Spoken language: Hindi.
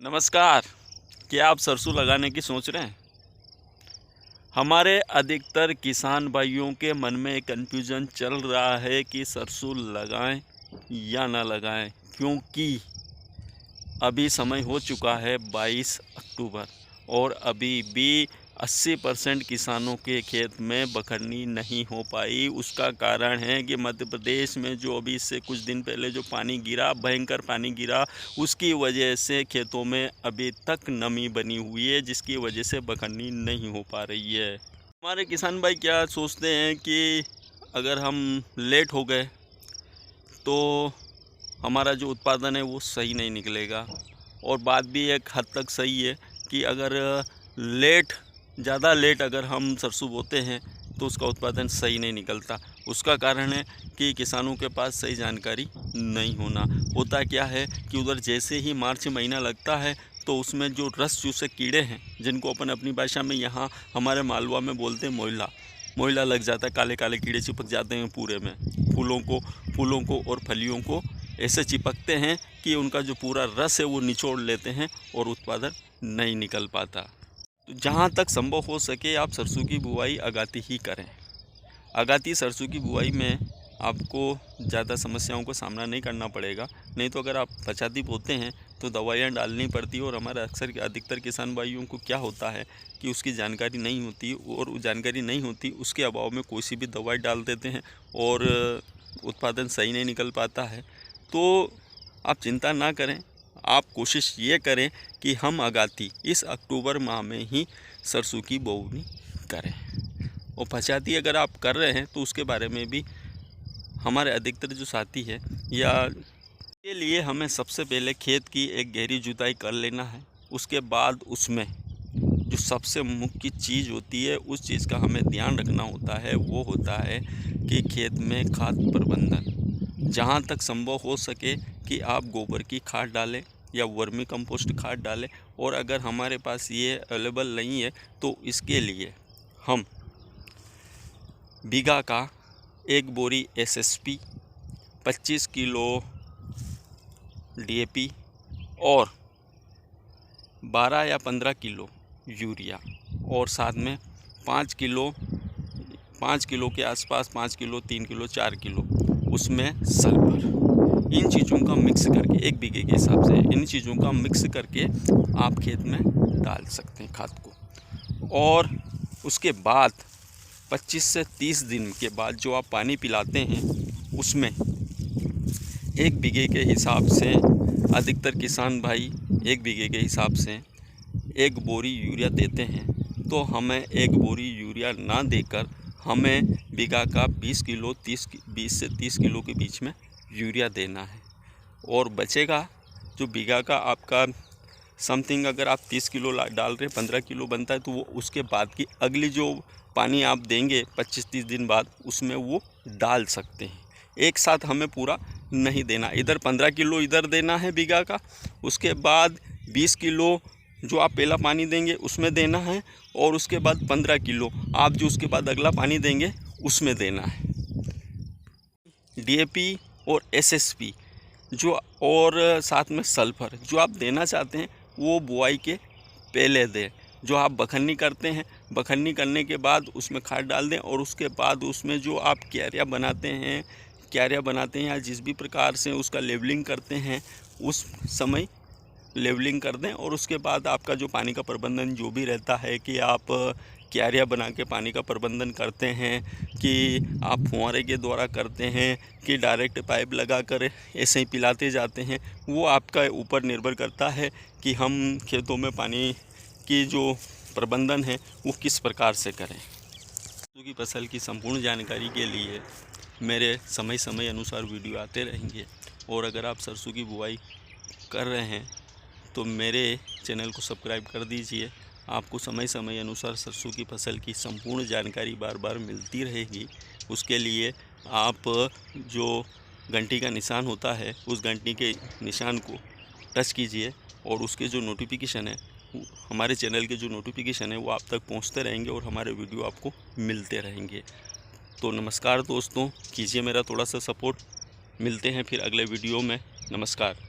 नमस्कार। क्या आप सरसों लगाने की सोच रहे हैं? हमारे अधिकतर किसान भाइयों के मन में एक कन्फ्यूजन चल रहा है कि सरसों लगाएं या ना लगाएं, क्योंकि अभी समय हो चुका है 22 अक्टूबर और अभी भी 80% किसानों के खेत में बखरनी नहीं हो पाई। उसका कारण है कि मध्य प्रदेश में जो अभी इससे कुछ दिन पहले जो पानी गिरा, भयंकर पानी गिरा, उसकी वजह से खेतों में अभी तक नमी बनी हुई है, जिसकी वजह से बखरनी नहीं हो पा रही है। हमारे किसान भाई क्या सोचते हैं कि अगर हम लेट हो गए तो हमारा जो उत्पादन है वो सही नहीं निकलेगा। और बात भी एक हद तक सही है कि अगर ज़्यादा लेट अगर हम सरसों बोते हैं तो उसका उत्पादन सही नहीं निकलता। उसका कारण है कि किसानों के पास सही जानकारी नहीं होना। होता क्या है कि उधर जैसे ही मार्च महीना लगता है तो उसमें जो रस चूसे कीड़े हैं, जिनको अपन अपनी भाषा में यहाँ हमारे मालवा में बोलते हैं मोइला लग जाता है। काले काले कीड़े चिपक जाते हैं पूरे में, फूलों को और फलियों को ऐसे चिपकते हैं कि उनका जो पूरा रस है वो निचोड़ लेते हैं और उत्पादन नहीं निकल पाता। तो जहाँ तक संभव हो सके आप सरसों की बुआई आगाती ही करें। आगाती सरसों की बुआई में आपको ज़्यादा समस्याओं का सामना नहीं करना पड़ेगा। नहीं तो अगर आप पछाती बोते हैं तो दवाइयाँ डालनी पड़ती है। और हमारे अधिकतर किसान भाइयों को क्या होता है कि उसकी जानकारी नहीं होती, और जानकारी नहीं होती उसके अभाव में कोई सी भी दवाई डाल देते हैं और उत्पादन सही नहीं निकल पाता है। तो आप चिंता ना करें, आप कोशिश ये करें कि हम आगाती इस अक्टूबर माह में ही सरसों की बोवनी करें। और पछाती अगर आप कर रहे हैं तो उसके बारे में भी हमारे अधिकतर जो साथी है या के लिए हमें सबसे पहले खेत की एक गहरी जुताई कर लेना है। उसके बाद उसमें जो सबसे मुख्य चीज़ होती है, उस चीज़ का हमें ध्यान रखना होता है, वो होता है कि खेत में खाद प्रबंधन। जहाँ तक संभव हो सके कि आप गोबर की खाद डालें या वर्मी कंपोस्ट खाद डालें। और अगर हमारे पास ये अवेलेबल नहीं है तो इसके लिए हम बीघा का 1 बोरी SSP, 25 किलो DAP और 12 या 15 किलो यूरिया, और साथ में 5 किलो के आसपास 5 किलो, 3 किलो, 4 किलो उसमें सल्फर, इन चीज़ों का मिक्स करके 1 बीघे के हिसाब से इन चीज़ों का मिक्स करके आप खेत में डाल सकते हैं खाद को। और उसके बाद 25 से 30 दिन के बाद जो आप पानी पिलाते हैं उसमें 1 बीघे के हिसाब से अधिकतर किसान भाई 1 बीघे के हिसाब से 1 बोरी यूरिया देते हैं। तो हमें 1 बोरी यूरिया ना देकर हमें बीघा का 20 से 30 किलो के बीच में यूरिया देना है। और बचेगा जो बीघा का आपका समथिंग, अगर आप 30 किलो डाल रहे 15 किलो बनता है तो वो उसके बाद की अगली जो पानी आप देंगे 25-30 दिन बाद उसमें वो डाल सकते हैं। एक साथ हमें पूरा नहीं देना, इधर 15 किलो इधर देना है बीघा का, उसके बाद 20 किलो जो आप पहला पानी देंगे उसमें देना है, और उसके बाद 15 किलो आप जो उसके बाद अगला पानी देंगे उसमें देना है। DAP और SSP जो, और साथ में सल्फर जो आप देना चाहते हैं वो बुआई के पहले दें। जो आप बखन्नी करते हैं, बखन्नी करने के बाद उसमें खाद डाल दें, और उसके बाद उसमें जो आप क्यारियाँ बनाते हैं या जिस भी प्रकार से उसका लेवलिंग करते हैं उस समय लेवलिंग कर दें। और उसके बाद आपका जो पानी का प्रबंधन जो भी रहता है कि आप क्यारियाँ बना के पानी का प्रबंधन करते हैं, कि आप फुहारे के द्वारा करते हैं, कि डायरेक्ट पाइप लगा कर ऐसे ही पिलाते जाते हैं, वो आपका ऊपर निर्भर करता है कि हम खेतों में पानी की जो प्रबंधन है वो किस प्रकार से करें। सरसों की फसल की संपूर्ण जानकारी के लिए मेरे समय अनुसार वीडियो आते रहेंगे। और अगर आप सरसों की बुआई कर रहे हैं तो मेरे चैनल को सब्सक्राइब कर दीजिए। आपको समय अनुसार सरसों की फसल की संपूर्ण जानकारी बार मिलती रहेगी। उसके लिए आप जो घंटी का निशान होता है उस घंटी के निशान को टच कीजिए, और उसके जो नोटिफिकेशन है, हमारे चैनल के जो नोटिफिकेशन है वो आप तक पहुंचते रहेंगे और हमारे वीडियो आपको मिलते रहेंगे। तो नमस्कार दोस्तों, कीजिए मेरा थोड़ा सा सपोर्ट। मिलते हैं फिर अगले वीडियो में। नमस्कार।